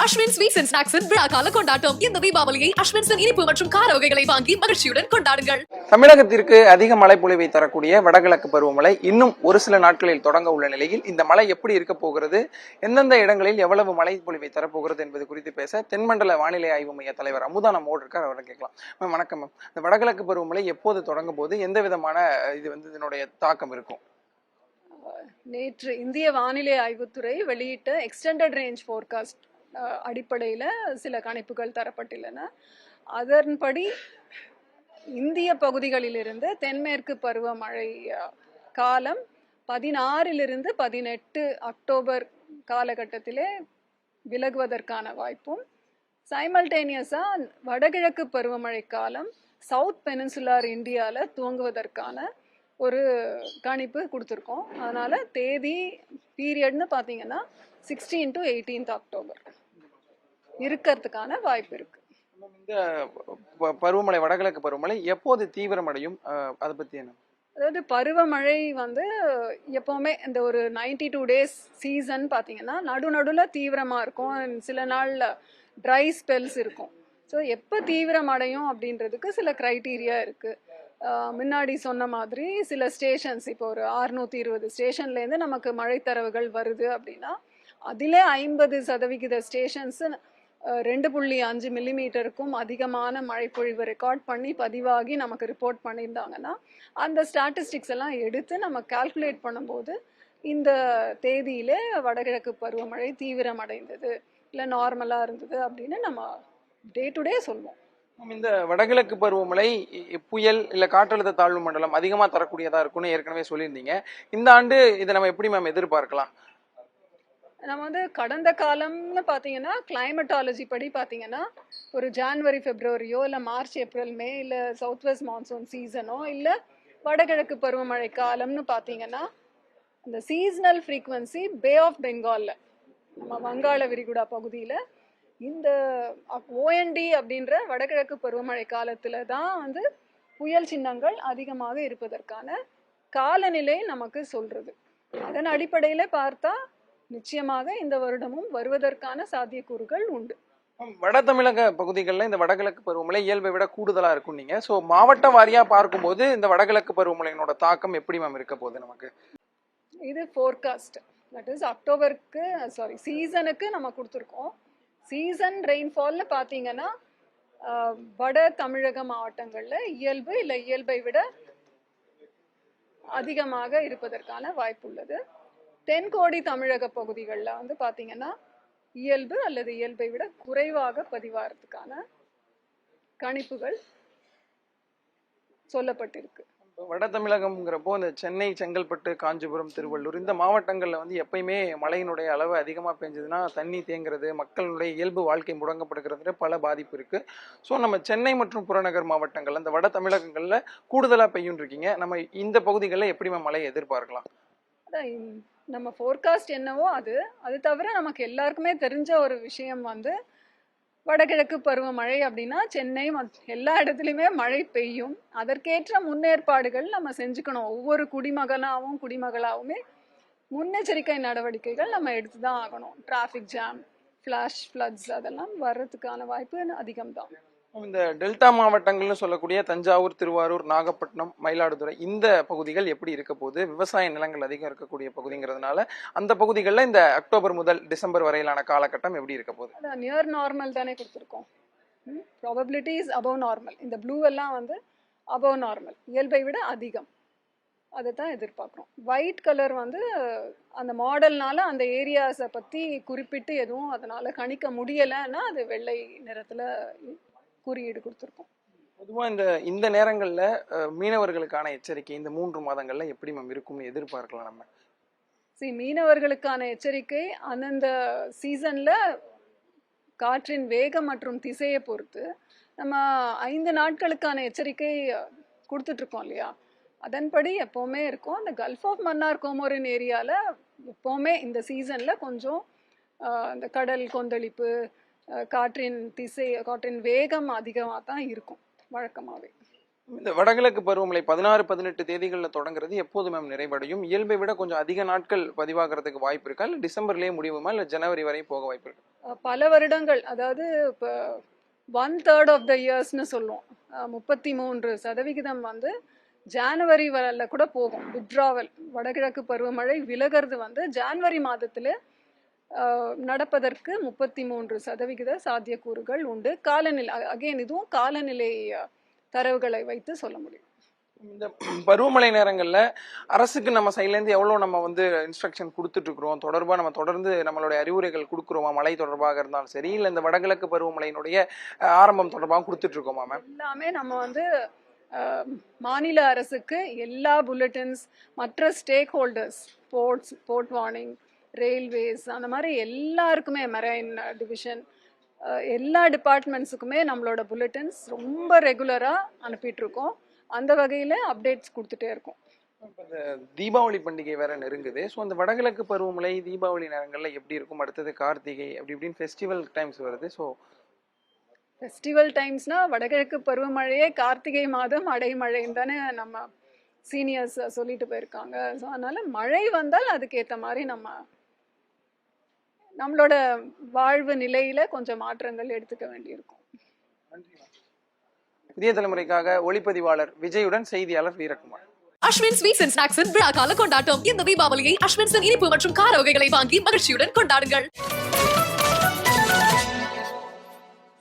Ashwin sweets and ஸ்நாக்ஸின் விழா கால கொண்டாட்டம். இந்த தீபாவளியை அஸ்வின்ஸின் இனிப்பு மற்றும் கார வகைகளை வாங்கி மகிழ்ச்சியுடன் கொண்டாடுங்கள். தமிழகத்திற்கு அதிக மழை பொழிவை தரக்கூடிய வடகிழக்கு பருவமழை இன்னும் ஒரு சில நாட்களில் தொடங்க உள்ள நிலையில் இந்த மழை எப்படி இருக்க போகிறது, எந்தெந்த இடங்களில் எவ்வளவு மழை பொழிவை தரப்போகிறது என்பது குறித்து பேச தென்மண்டல வானிலை ஆய்வு மைய தலைவர் அமுதா நம்மோடு இருக்கார். அவரை கேட்கலாம். மேம் வணக்கம். மேம், இந்த வடகிழக்கு பருவமழை எப்போது தொடங்கும் போது எந்த விதமான இதனுடைய தாக்கம் இருக்கும்? நேற்று இந்திய வானிலை ஆய்வுத்துறை வெளியிட்ட எக்ஸ்டெண்டட் ரேஞ்ச் ஃபோர்காஸ்ட் அடிப்படையில் சில கணிப்புகள் தரப்பட்டுள்ளன. அதன்படி இந்திய பகுதிகளிலிருந்து தென்மேற்கு பருவமழை காலம் 16 to 18 அக்டோபர் காலகட்டத்திலே விலகுவதற்கான வாய்ப்பும், சைமல்டேனியஸாக வடகிழக்கு பருவமழை காலம் சவுத் பெனின்சுலார் இந்தியாவில் துவங்குவதற்கான ஒரு கணிப்பு கொடுத்துருக்கோம். அதனால் தேதி பீரியட்னு பார்த்தீங்கன்னா 16 to 18 அக்டோபர் இருக்கிறதுக்கான வாய்ப்பு இருக்கு. இந்த பருவமழை வடகிழக்கு பருவமழை எப்போது தீவிரமடையும், அதை பற்றி என்ன? அதாவது பருவமழை எப்போவுமே இந்த ஒரு 92 days சீசன் பார்த்தீங்கன்னா நடுவில் தீவிரமாக இருக்கும், சில நாளில் ட்ரை ஸ்பெல்ஸ் இருக்கும். ஸோ எப்போ தீவிரம் அடையும் அப்படின்றதுக்கு சில க்ரைட்டீரியா இருக்குது. முன்னாடி சொன்ன மாதிரி சில ஸ்டேஷன்ஸ், இப்போ ஒரு 620 ஸ்டேஷன்லேருந்து நமக்கு மழை தரவுகள் வருது அப்படின்னா அதிலே 50% ஸ்டேஷன்ஸு 2.5 மில்லிமீட்டருக்கும் அதிகமான மழைப்பொழிவு ரெக்கார்ட் பண்ணி பதிவாகி நமக்கு ரிப்போர்ட் பண்ணியிருந்தாங்கன்னா அந்த ஸ்டாட்டிஸ்டிக்ஸ் எல்லாம் எடுத்து நம்ம கால்குலேட் பண்ணும்போது இந்த தேதியிலே வடகிழக்கு பருவமழை தீவிரம் அடைந்தது இல்லை நார்மலாக இருந்தது அப்படின்னு நம்ம டே டு டே சொல்லுவோம். இந்த வடகிழக்கு பருவமழை புயல் இல்லை காற்றழுத்த தாழ்வு மண்டலம் அதிகமாக தரக்கூடியதா இருக்கும்னு ஏற்கனவே சொல்லியிருந்தீங்க. இந்த ஆண்டு இதை நம்ம எப்படி மேம் எதிர்பார்க்கலாம்? நம்ம கடந்த காலம்னு பார்த்தீங்கன்னா கிளைமட்டாலஜி படி பார்த்தீங்கன்னா ஒரு ஜான்வரி பிப்ரவரியோ இல்லை மார்ச் ஏப்ரல் மே இல்லை சவுத் வெஸ்ட் மான்சூன் சீசனோ இல்லை வடகிழக்கு பருவமழை காலம்னு பார்த்தீங்கன்னா அந்த சீசனல் ஃப்ரீக்வன்சி பே ஆஃப் பெங்காலில் நம்ம வங்காள விரிகுடா பகுதியில் இந்த ஓஎன்டி அப்படின்ற வடகிழக்கு பருவமழை காலத்தில் தான் புயல் சின்னங்கள் அதிகமாக இருப்பதற்கான காலநிலை நமக்கு சொல்கிறது. அதன் அடிப்படையில் பார்த்தா நிச்சயமாக இந்த வருடமும் வருவதற்கான சாத்தியக்கூறுகள் உண்டு. வட தமிழக பகுதிகளில் இந்த வடகிழக்கு பருவமழை இயல்பை விட கூடுதலாக இருக்கும் நீங்க. ஸோ மாவட்ட வாரியாக பார்க்கும்போது இந்த வடகிழக்கு பருவமழையினோட தாக்கம் எப்படி மேம் இருக்க போகுது நமக்கு? இது ஃபோர்காஸ்ட், தட் இஸ் அக்டோபருக்கு சீசனுக்கு நம்ம கொடுத்துருக்கோம். சீசன் ரெயின்ஃபால்னு பார்த்தீங்கன்னா வட தமிழக மாவட்டங்களில் இயல்பு இல்லை இயல்பை விட அதிகமாக இருப்பதற்கான வாய்ப்பு உள்ளது. தென்கோடி தமிழக பகுதிகளில் பார்த்தீங்கன்னா இயல்பு அல்லது இயல்பை விட குறைவாக பதிவாகிறதுக்கான கணிப்புகள் சொல்லப்பட்டிருக்கு. வட தமிழகம்ங்கிறப்போ இந்த சென்னை, செங்கல்பட்டு, காஞ்சிபுரம், திருவள்ளூர் இந்த மாவட்டங்களில் எப்பயுமே மழையினுடைய அளவு அதிகமாக பெஞ்சதுன்னா தண்ணி தேங்குறது, மக்களுடைய இயல்பு வாழ்க்கை முடங்கப்படுகிறது, பல பாதிப்பு இருக்கு. ஸோ நம்ம சென்னை மற்றும் புறநகர் மாவட்டங்கள் இந்த வட தமிழகங்களில் கூடுதலாக பெய்யும் இருக்கீங்க. நம்ம இந்த பகுதிகளில் எப்படி மழையை எதிர்பார்க்கலாம்? நம்ம ஃபோர்காஸ்ட் என்னவோ அது தவிர நமக்கு எல்லாருக்குமே தெரிஞ்ச ஒரு விஷயம் வடகிழக்கு பருவமழை அப்படின்னா சென்னை எல்லா இடத்துலையுமே மழை பெய்யும். அதற்கேற்ற முன்னேற்பாடுகள் நம்ம செஞ்சுக்கணும். ஒவ்வொரு குடிமகளாவுமே முன்னெச்சரிக்கை நடவடிக்கைகள் நம்ம எடுத்து தான் ஆகணும். டிராஃபிக் ஜாம், ஃப்ளாஷ் ஃப்ளட்ஸ் அதெல்லாம் வர்றதுக்கான வாய்ப்பு அதிகம்தான். இந்த டெல்டா மாவட்டங்கள்னு சொல்லக்கூடிய தஞ்சாவூர், திருவாரூர், நாகப்பட்டினம், மயிலாடுதுறை இந்த பகுதிகள் எப்படி இருக்க போகுது? விவசாய நிலங்கள் அதிகம் இருக்கக்கூடிய பகுதிங்கிறதுனால அந்த பகுதிகளில் இந்த அக்டோபர் முதல் டிசம்பர் வரையிலான காலகட்டம் எப்படி இருக்க போகுது? அதான் நியர் நார்மல் தானே கொடுத்துருக்கோம். Probability is above normal. இந்த ப்ளூ எல்லாம் அபவ் நார்மல், இயல்பை விட அதிகம். அதை தான் எதிர்பார்க்குறோம். ஒயிட் கலர் அந்த மாடல்னால அந்த ஏரியாஸை பற்றி குறிப்பிட்டு எதுவும் அதனால் கணிக்க முடியலைன்னா அது வெள்ளை நிறத்தில் குறியீடு கொடுத்துருக்கோம். பொதுவாக இந்த நேரங்களில் மீனவர்களுக்கான எச்சரிக்கை இந்த 3 மாதங்களில் எப்படி மேம் இருக்கும்னு எதிர்பார்க்கலாம் நம்ம? மீனவர்களுக்கான எச்சரிக்கை அந்தந்த சீசனில் காற்றின் வேகம் மற்றும் திசையை பொறுத்து நம்ம 5 நாட்களுக்கான எச்சரிக்கை கொடுத்துட்ருக்கோம் இல்லையா? அதன்படி எப்போவுமே இருக்கும். அந்த கல்ஃப் ஆஃப் மன்னார் கோமோரின் ஏரியாவில் எப்போவுமே இந்த சீசனில் கொஞ்சம் அந்த கடல் கொந்தளிப்பு, காற்றின் வேகம் அதிகமாக தான் இருக்கும் வழக்கமாகவே. இந்த வடகிழக்கு பருவமழை 16-18 தேதிகளில் தொடங்குறது எப்போது மேம் நிறைவடையும்? இயல்பை விட கொஞ்சம் அதிக நாட்கள் பதிவாகிறதுக்கு வாய்ப்பு இருக்கா, இல்லை டிசம்பர்லேயே முடியுமா, இல்லை ஜனவரி வரை போக வாய்ப்பு இருக்கு? பல வருடங்கள், அதாவது இப்போ 1/3 ஆஃப் த இயர்ஸ்னு சொல்லுவோம். 33% வந்து ஜான்வரி வரல கூட போகும். வித்ராவல், வடகிழக்கு பருவமழை விலகிறது வந்து ஜான்வரி மாதத்தில் நடப்பதற்கு 33% சாத்தியக்கூறுகள் உண்டு. காலநிலை அகைன் இதுவும் காலநிலை தரவுகளை வைத்து சொல்ல முடியும். இந்த பருவமழை நேரங்களில் அரசுக்கு நம்ம சைட்லேருந்து எவ்வளோ நம்ம வந்து இன்ஸ்ட்ரக்ஷன் கொடுத்துட்டு இருக்கிறோம், தொடர்பாக நம்ம தொடர்ந்து நம்மளுடைய அறிவுரைகள் கொடுக்குறோமா? மழை தொடர்பாக இருந்தாலும் சரி, இல்லை இந்த வடகிழக்கு பருவமழையினுடைய ஆரம்பம் தொடர்பாக கொடுத்துட்டு இருக்கோமா மேம்? எல்லாமே நம்ம வந்து மாநில அரசுக்கு எல்லா புல்லட்டின்ஸ், மற்ற stakeholders, port warning, railways, அந்த மாதிரி எல்லாருக்குமே, மெரைன் டிவிஷன், எல்லா டிபார்ட்மெண்ட்ஸுக்குமே நம்மளோட புல்லட்டின்ஸ் ரொம்ப ரெகுலராக அனுப்பிட்டுருக்கோம். அந்த வகையில் அப்டேட்ஸ் கொடுத்துட்டே இருக்கோம். இந்த தீபாவளி பண்டிகை வேற நெருங்குது. ஸோ அந்த வடகிழக்கு பருவமழை தீபாவளி நேரங்களில் எப்படி இருக்கும்? அடுத்தது கார்த்திகை, அப்படி இப்படின்னு ஃபெஸ்டிவல் டைம்ஸ் வருது. ஸோ ஃபெஸ்டிவல் டைம்ஸ்னால் வடகிழக்கு பருவமழையே கார்த்திகை மாதம் அடைமழைன்னு தானே நம்ம சீனியர்ஸ் சொல்லிட்டு போயிருக்காங்க. ஸோ அதனால் மழை வந்தால் அதுக்கேற்ற மாதிரி நம்மளோட வாழ்வு நிலையில கொஞ்சம் மாற்றங்கள் எடுத்துக்க வேண்டியிருக்கும். புதிய தலைமுறைக்காக ஒளிப்பதிவாளர் விஜயுடன் செய்தியாளர் வீரகுமார். அஸ்வின் ஸ்வீட்ஸ் அண்ட் ஸ்நாக்ஸின் விழா கால கொண்டாட்டம். இந்த தீபாவளியை அஸ்வின்சன் இனிப்பு மற்றும் கார வகைகளை வாங்கி மகிழ்ச்சியுடன் கொண்டாடுங்கள்.